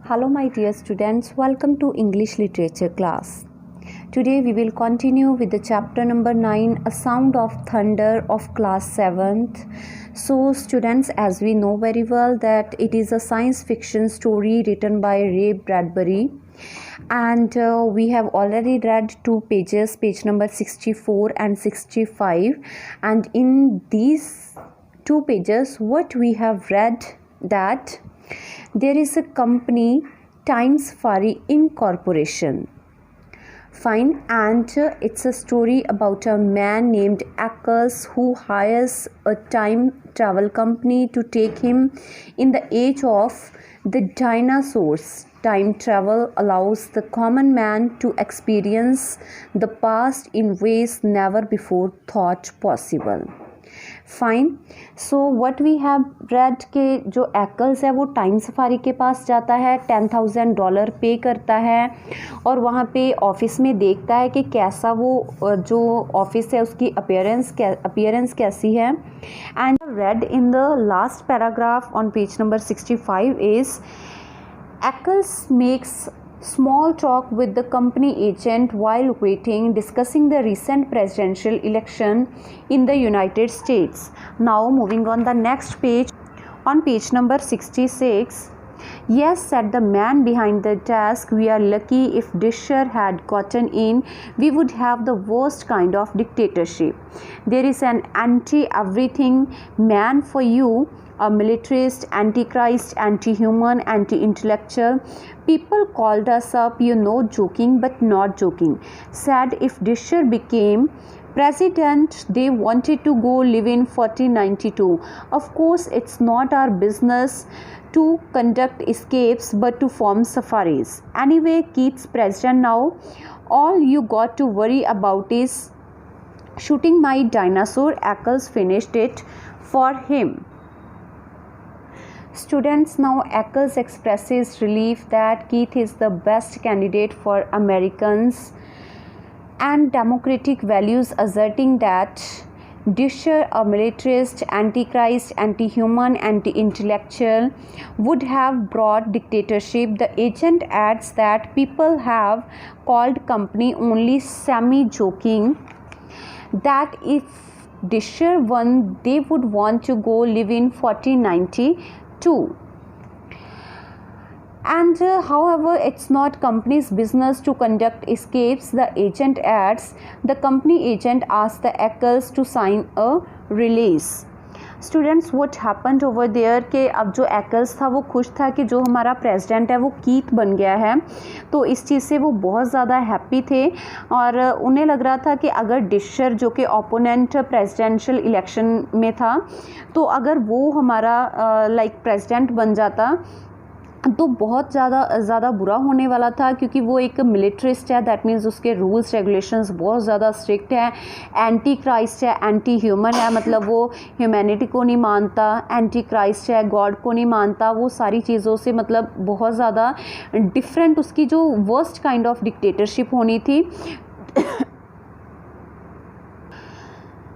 Hello my dear students, welcome to English literature class. Today we will continue with the chapter number 9, A Sound of Thunder of class 7th. So students, as we know very well that it is a science fiction story written by Ray Bradbury, and we have already read 2 pages, page number 64 and 65, and in these 2 pages what we have read that there is a company, Time Safari Incorporation. Fine, and it's a story about a man named Eccles who hires a time travel company to take him in the age of the dinosaurs. Time travel allows the common man to experience the past in ways never before thought possible. Fine so what we have red के जो एक्कल्स है वो time safari के पास जाता है, $10,000 पे करता है और वहाँ पे ऑफिस में देखता है कि कैसा वो जो ऑफिस है उसकी अपीयरेंस कैसी है. And red in the last paragraph on page number 65 is Eccles makes small talk with the company agent while waiting, discussing the recent presidential election in the United States. Now moving on the next page, on page number 66. Yes, said the man behind the desk, we are lucky. If Disher had gotten in, we would have the worst kind of dictatorship. There is an anti-everything man for you, a militarist, antichrist, anti-human, anti-intellectual. People called us up, joking but not joking. Said if Disher became president, they wanted to go live in 1492. Of course, it's not our business to conduct escapes but to form safaris. Anyway, Keith's president now. All you got to worry about is shooting my dinosaur. Eccles finished it for him. Students, now Eccles expresses relief that Keith is the best candidate for Americans and democratic values, asserting that Disher, a militarist, antichrist, anti-human, anti-intellectual, would have brought dictatorship. The agent adds that people have called company only semi-joking, that if Disher won, they would want to go live in 1492. And however, it's not company's business to conduct escapes, the agent adds. The company agent asked the Eccles to sign a release. Students, what happened over there कि अब जो Eccles था वो खुश था कि जो हमारा प्रेसिडेंट है वो कीथ बन गया है, तो इस चीज़ से वो बहुत ज़्यादा हैप्पी थे और उन्हें लग रहा था कि अगर डिशर जो कि ओपोनेंट प्रेसिडेंशियल इलेक्शन में था, तो अगर वो हमारा प्रेसिडेंट बन जाता तो बहुत ज़्यादा बुरा होने वाला था, क्योंकि वो एक मिलिट्रिस्ट है, दैट मीन्स उसके रूल्स रेगुलेशंस बहुत ज़्यादा स्ट्रिक्ट है. एंटी क्राइस्ट है, एंटी ह्यूमन है, मतलब वो ह्यूमैनिटी को नहीं मानता. एंटी क्राइस्ट है, गॉड को नहीं मानता. वो सारी चीज़ों से मतलब बहुत ज़्यादा डिफरेंट उसकी जो वर्स्ट काइंड ऑफ डिक्टेटरशिप होनी थी.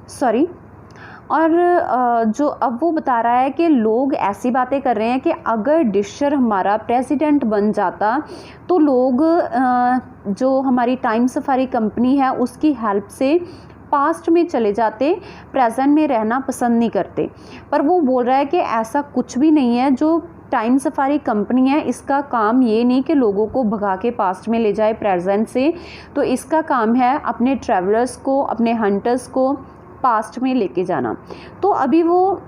सॉरी. और जो अब वो बता रहा है कि लोग ऐसी बातें कर रहे हैं कि अगर डिशर हमारा प्रेसिडेंट बन जाता तो लोग जो हमारी टाइम सफारी कंपनी है उसकी हेल्प से पास्ट में चले जाते, प्रेजेंट में रहना पसंद नहीं करते. पर वो बोल रहा है कि ऐसा कुछ भी नहीं है. जो टाइम सफारी कंपनी है इसका काम ये नहीं कि लोगों को भगा के पास्ट में ले जाए प्रेजेंट से, तो इसका काम है अपने ट्रैवलर्स को, अपने हंटर्स को पास्ट में लेके जाना. तो अभी वो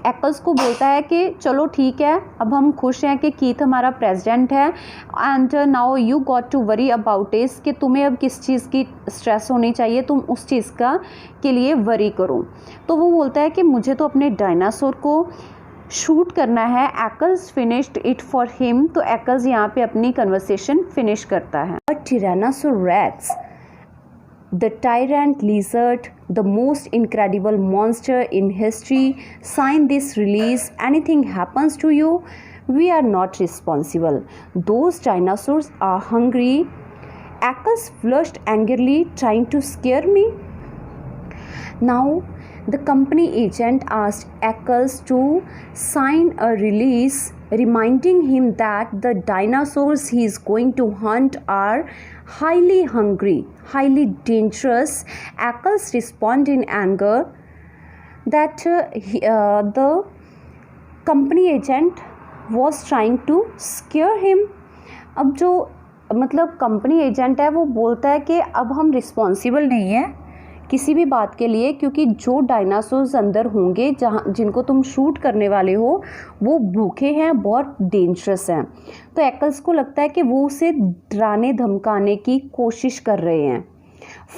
Eccles को बोलता है कि चलो ठीक है, अब हम खुश हैं कि कीथ हमारा प्रेसिडेंट है, and now you got to worry about this, कि तुम्हें अब किस चीज़ की स्ट्रेस होनी चाहिए, तुम उस चीज़ के लिए वरी करो. तो वो बोलता है कि मुझे तो अपने डायनासोर को शूट करना है. Eccles finished it for him. तो Eccles यहाँ पे अपनी कन्वर्सेशन फिनिश करता है. Tyrannosaurus Rex, the tyrant lizard, the most incredible monster in history, sign this release. Anything happens to you, we are not responsible. Those dinosaurs are hungry. Eccles flushed angrily, trying to scare me. Now the company agent asked Eccles to sign a release reminding him that the dinosaurs he is going to hunt are highly hungry, highly dangerous. Ackles responded in anger that the company agent was trying to scare him. अब जो मतलब company agent है वो बोलता है कि अब हम रिस्पॉन्सिबल नहीं हैं किसी भी बात के लिए, क्योंकि जो डायनासोर्स अंदर होंगे जहाँ जिनको तुम शूट करने वाले हो वो भूखे हैं, बहुत डेंजरस हैं। तो एक्कल्स को लगता है कि वो उसे डराने धमकाने की कोशिश कर रहे हैं।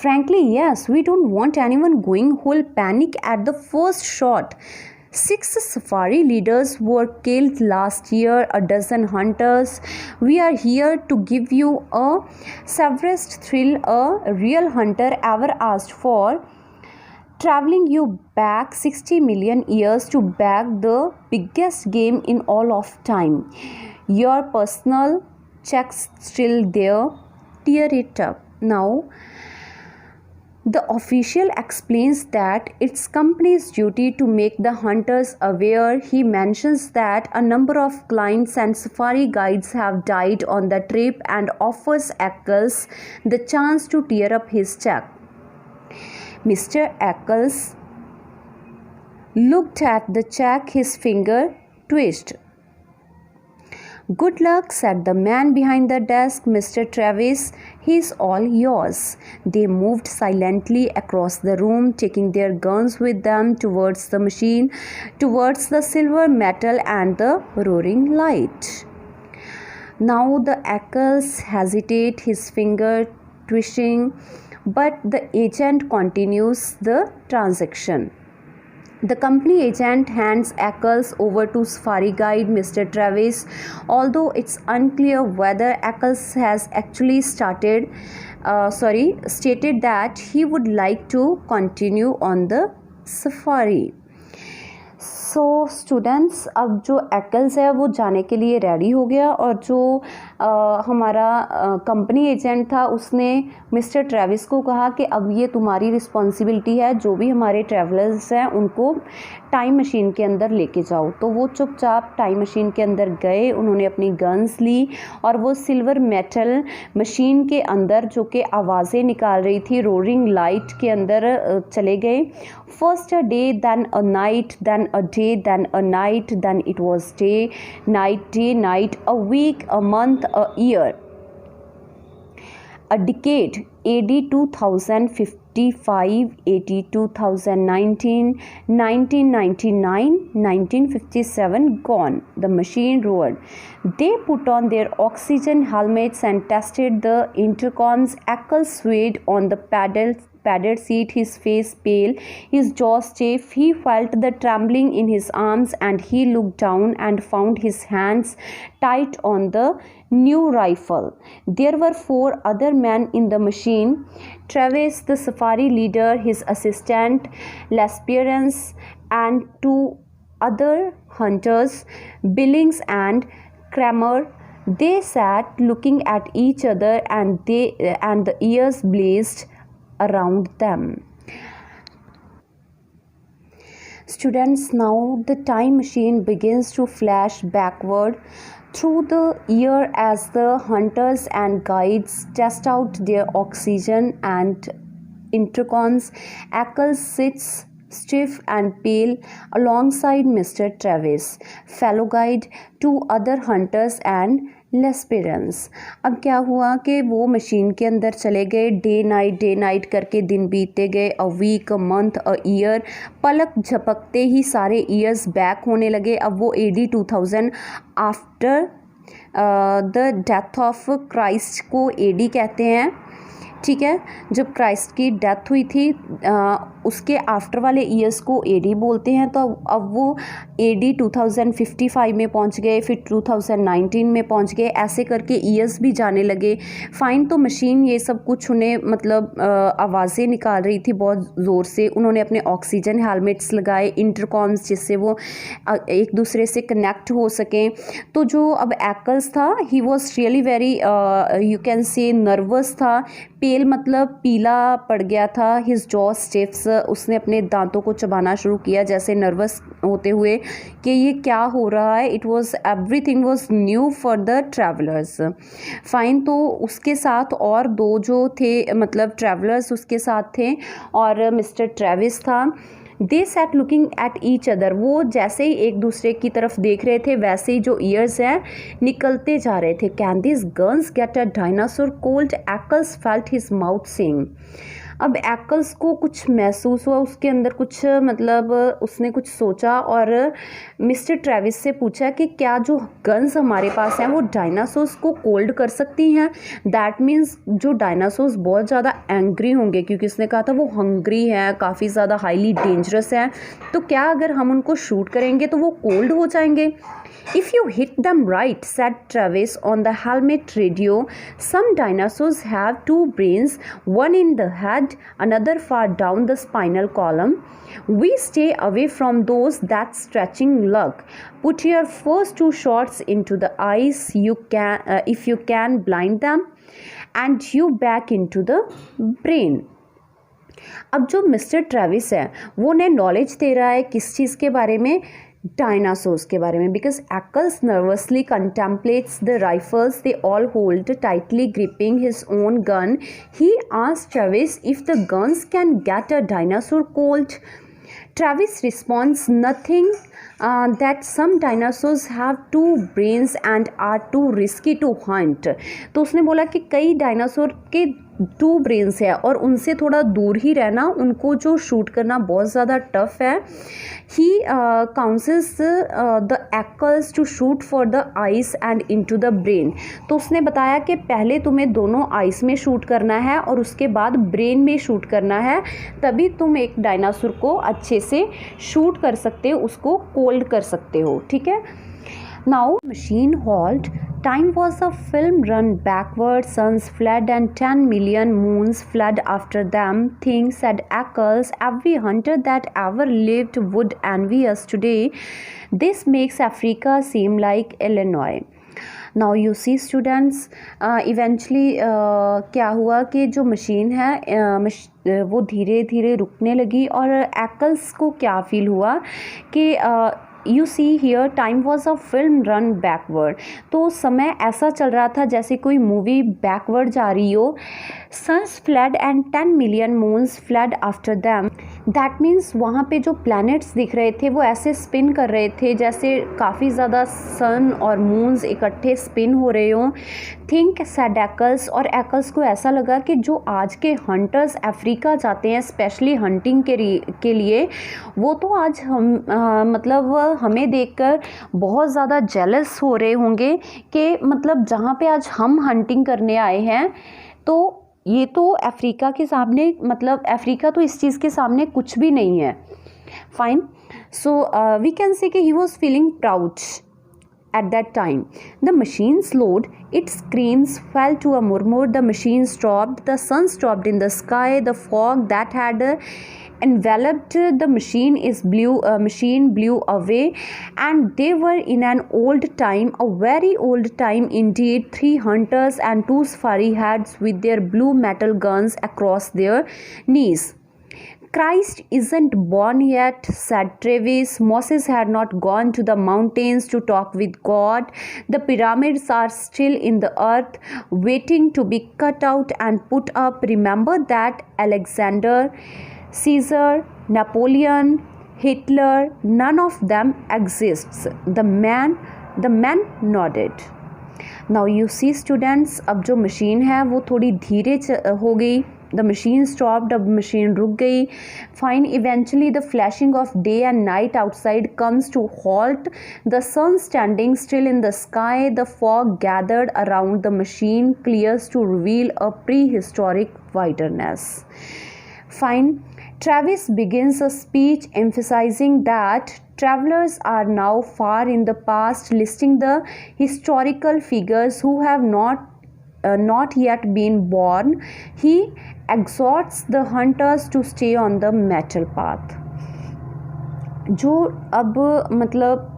Frankly, yes, we don't want anyone going whole panic at the first shot. 6 safari leaders were killed last year, a dozen hunters. We are here to give you a severest thrill a real hunter ever asked for, traveling you back 60 million years to bag the biggest game in all of time. Your personal checks still there. Tear it up. Now, the official explains that it's company's duty to make the hunters aware. He mentions that a number of clients and safari guides have died on the trip and offers Ackles the chance to tear up his check. Mr. Ackles looked at the check, his finger twitched. Good luck, said the man behind the desk. Mr. Travis, he's all yours. They moved silently across the room, taking their guns with them towards the machine, towards the silver metal and the roaring light. Now the Ackles hesitate, his finger twitching, but the agent continues the transaction. The company agent hands Ackles over to safari guide Mr. Travis, although it's unclear whether Ackles has actually stated that he would like to continue on the safari. So students, अब जो Ackles है वो जाने के लिए ready हो गया, और जो हमारा कंपनी एजेंट था उसने मिस्टर ट्रेविस को कहा कि अब ये तुम्हारी रिस्पॉन्सिबिलिटी है, जो भी हमारे ट्रैवलर्स हैं उनको टाइम मशीन के अंदर लेके जाओ। तो वो चुपचाप टाइम मशीन के अंदर गए, उन्होंने अपनी गन्स ली और वो सिल्वर मेटल मशीन के अंदर जो कि आवाज़ें निकाल रही थी रोरिंग लाइट के अंदर चले गए। First a day, then a night, then a day, then a night, then it was day, night, a week, a month, a year, a decade, AD 2055, AD 2019, 1999, 1957, gone. The machine roared. They put on their oxygen helmets and tested the intercoms. Ackles swayed on the padded seat, his face pale, his jaw stiff. He felt the trembling in his arms and he looked down and found his hands tight on the new rifle. There were 4 other men in the machine: Travis, the safari leader, his assistant Lesperance, and 2 other hunters, Billings and Kramer. They sat looking at each other, and the ears blazed around them. Students, now the time machine begins to flash backward through the year as the hunters and guides test out their oxygen and intercoms. Ackles sits stiff and pale alongside Mr. Travis, fellow guide, 2 other hunters and लेस्पेरेंस। अब क्या हुआ कि वो machine के अंदर चले गए, day night करके दिन बीतते गए, a week, a month, a year, पलक झपकते ही सारे ईयर्स बैक होने लगे। अब वो AD 2000 after the death of Christ को AD कहते हैं, ठीक है। जब क्राइस्ट की डेथ हुई थी उसके आफ्टर वाले ईयर्स को AD बोलते हैं। तो अब वो AD 2055 में पहुंच गए, फिर 2019 में पहुंच गए, ऐसे करके ईयर्स भी जाने लगे। फाइन, तो मशीन ये सब कुछ उन्हें मतलब आवाज़ें निकाल रही थी बहुत ज़ोर से। उन्होंने अपने ऑक्सीजन हेलमेट्स लगाए, इंटरकॉम्स, जिससे वो एक दूसरे से कनेक्ट हो सकें। तो जो अब Ackles था, he was really very you can say nervous था। पेल मतलब पीला पड़ गया था, हिज जॉ स्टिफ्स, उसने अपने दांतों को चबाना शुरू किया जैसे नर्वस होते हुए कि ये क्या हो रहा है. It was everything was new for the travellers. Fine. तो उसके साथ और 2 जो थे मतलब ट्रैवलर्स उसके साथ थे और मिस्टर ट्रेविस था. They sat looking at each other. वो जैसे ही एक दूसरे की तरफ देख रहे थे वैसे ही जो ईयर्स हैं निकलते जा रहे थे. Can this guns get a dinosaur cold? Eckels felt his mouth sing. अब एक्कल्स को कुछ महसूस हुआ, उसके अंदर कुछ मतलब उसने कुछ सोचा और मिस्टर ट्रेविस से पूछा कि क्या जो गन्स हमारे पास हैं वो डायनासोर्स को कोल्ड कर सकती हैं. दैट मीन्स जो डायनासोर्स बहुत ज़्यादा एंग्री होंगे क्योंकि उसने कहा था वो हंग्री हैं, काफ़ी ज़्यादा हाईली डेंजरस हैं. तो क्या अगर हम उनको शूट करेंगे तो वो कोल्ड हो जाएंगे? If you hit them right, said Travis on the helmet radio, some dinosaurs have 2 brains, one in the head, another far down the spinal column. We stay away from those that stretching luck. Put your first 2 shots into the eyes if you can blind them, and you back into the brain. अब जो mister Travis है वो उन्हें knowledge दे रहा है किस चीज़ के बारे में? डायनासोर्स के बारे में. Because Eckels nervously contemplates the rifles they all hold tightly gripping his own gun. He asked Travis if the guns can get a dinosaur cold. Travis responds nothing, that some dinosaurs have 2 brains and are too risky to hunt. तो उसने बोला कि कई dinosaur के 2 brains है और उनसे थोड़ा दूर ही रहना, उनको जो शूट करना बहुत ज़्यादा टफ है. He counsels the Eckels to shoot for the eyes and into the brain. तो उसने बताया कि पहले तुम्हें दोनों आइस में शूट करना है और उसके बाद ब्रेन में शूट करना है, तभी तुम एक डायनासोर को अच्छे से शूट कर सकते हो, उसको कोल्ड कर सकते हो. ठीक है. Now machine halt. Time was a film run backward. Suns fled and 10 million moons fled after them. Things, said Eccles, every hunter that ever lived would envy us today. This makes Africa seem like Illinois. Now you see students, eventually क्या हुआ कि जो machine है वो धीरे धीरे रुकने लगी और एक्कल्स को क्या फील हुआ कि you see here time was a film run backward. तो समय ऐसा चल रहा था जैसे कोई मूवी बैकवर्ड जा रही हो. Suns flood and 10 million moons flood after them. That means वहाँ पे जो प्लैनेट्स दिख रहे थे वो ऐसे स्पिन कर रहे थे जैसे काफ़ी ज़्यादा सन और मून्स इकट्ठे स्पिन हो रहे हों. Think, said Eckels. और एक्कल्स को ऐसा लगा कि जो आज के हंटर्स अफ्रीका जाते हैं स्पेशली हंटिंग के लिए, वो तो आज हम मतलब हमें देखकर बहुत ज़्यादा जेलस हो रहे होंगे कि मतलब जहाँ पे आज हम हंटिंग करने आए हैं तो ये तो अफ्रीका के सामने मतलब अफ्रीका तो इस चीज़ के सामने कुछ भी नहीं है. Fine. So we can say कि he was feeling proud. At that time, the machine slowed. Its screams fell to a murmur. The machine stopped. The sun stopped in the sky. The fog that had enveloped the machine blew away, and they were in an old time, a very old time indeed. 3 hunters and 2 safari heads with their blue metal guns across their knees. Christ isn't born yet, said Travis. Moses had not gone to the mountains to talk with God. The pyramids are still in the earth, waiting to be cut out and put up. Remember that Alexander, Caesar, Napoleon, Hitler, none of them exists. The man nodded. Now you see students, अब जो machine है वो थोड़ी धीरे हो गई. The machine stopped. अब machine रुक गई. Fine. Eventually the flashing of day and night outside comes to halt. The sun standing still in the sky. The fog gathered around the machine clears to reveal a prehistoric wilderness. Fine. Travis begins a speech emphasizing that travelers are now far in the past, listing the historical figures who have not yet been born. He exhorts the hunters to stay on the metal path. जो अब मतलब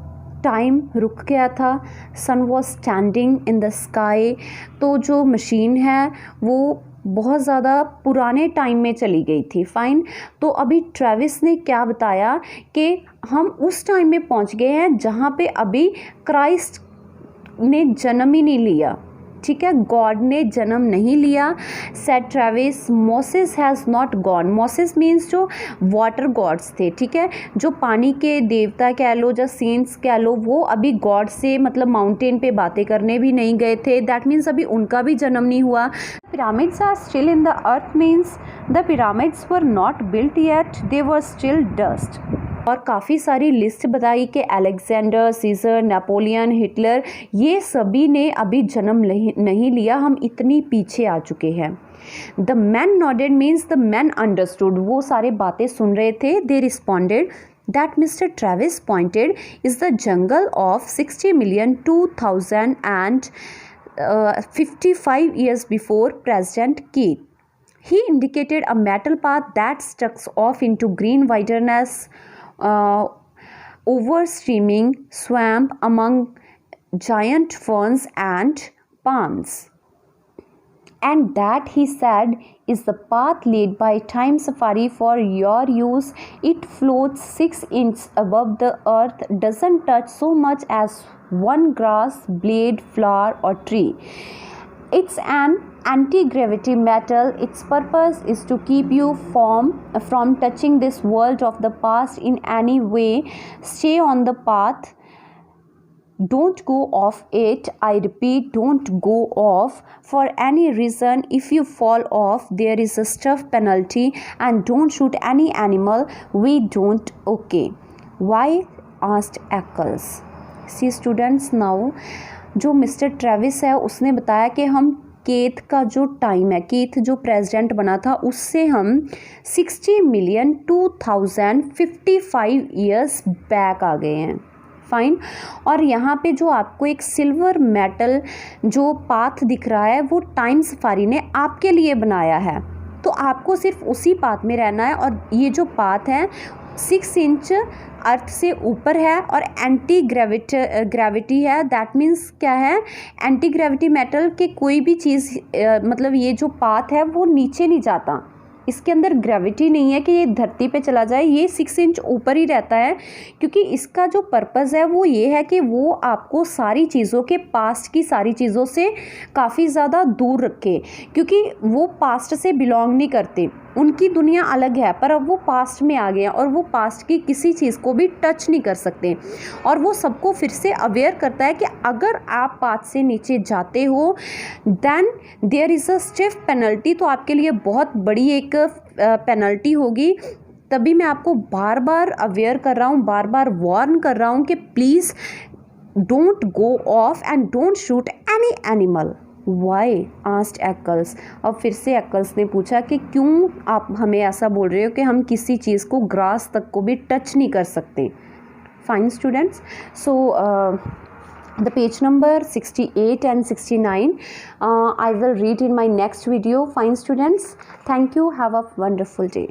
time रुक गया था. Sun was standing in the sky. तो जो machine है वो बहुत ज़्यादा पुराने टाइम में चली गई थी। फाइन। तो अभी ट्रेविस ने क्या बताया कि हम उस टाइम में पहुंच गए हैं जहां पे अभी क्राइस्ट ने जन्म ही नहीं लिया। ठीक है, गॉड ने जन्म नहीं लिया। Said Travis, Moses has not gone. Moses means जो वाटर गॉड्स थे, ठीक है, जो पानी के देवता कह लो या सेंट्स कह लो, वो अभी गॉड से मतलब माउंटेन पे बातें करने भी नहीं गए थे। दैट मीन्स अभी उनका भी जन्म नहीं हुआ। Pyramids are still in the earth means the pyramids were not built yet, they were still dust. और काफ़ी सारी लिस्ट बताई कि अलेक्जेंडर, सीजर, नेपोलियन, हिटलर, ये सभी ने अभी जन्म नहीं लिया, हम इतनी पीछे आ चुके हैं। The man nodded means the man understood, वो सारे बातें सुन रहे थे। दे responded that Mr. Travis pointed is the jungle of 60 million 2055 years before President Keith. He indicated a metal path that struck off into green wilderness, over streaming swamp among giant ferns and palms. And that, he said, is the path laid by Time Safari for your use. It floats 6 inches above the earth, doesn't touch so much as one grass blade, flower or tree. It's an anti-gravity metal. Its purpose is to keep you from touching this world of the past in any way. Stay on the path. Don't go off it. I repeat, don't go off for any reason. If you fall off, there is a stiff penalty. And don't shoot any animal. We don't. Okay. Why? Asked Eccles. See students, now जो mister Travis है उसने बताया कि हम kth का जो time है, kth जो प्रेसिडेंट बना था, उससे हम 60 मिलियन 2055 ईयर्स बैक आ गए हैं। फाइन। और यहाँ पे जो आपको एक सिल्वर मेटल जो पाथ दिख रहा है, वो टाइम सफारी ने आपके लिए बनाया है। तो आपको सिर्फ उसी पाथ में रहना है। और ये जो पाथ है 6 इंच अर्थ से ऊपर है और एंटी ग्रेविटी है। दैट मीन्स क्या है, एंटी ग्रेविटी मेटल के कोई भी चीज़ मतलब ये जो पाथ है वो नीचे नहीं जाता, इसके अंदर ग्रेविटी नहीं है कि ये धरती पे चला जाए, ये 6 इंच ऊपर ही रहता है। क्योंकि इसका जो पर्पज़ है वो ये है कि वो आपको सारी चीज़ों के पास्ट की सारी चीज़ों से काफ़ी ज़्यादा दूर रखे, क्योंकि वो पास्ट से बिलोंग नहीं करते, उनकी दुनिया अलग है, पर अब वो पास्ट में आ गए हैं और वो पास्ट की किसी चीज़ को भी टच नहीं कर सकते। और वो सबको फिर से अवेयर करता है कि अगर आप पाथ से नीचे जाते हो then there is a stiff penalty, तो आपके लिए बहुत बड़ी एक पेनल्टी होगी। तभी मैं आपको बार बार अवेयर कर रहा हूँ, बार बार वार्न कर रहा हूँ कि please don't go off and don't shoot any animal. Why? Asked Eckels. और फिर से एक्कल्स ने पूछा कि क्यों आप हमें ऐसा बोल रहे हो कि हम किसी चीज़ को ग्रास तक को भी टच नहीं कर सकते। Fine students, so the page number 68 and 69 I will read in my next video. Fine students, thank you, have a wonderful day.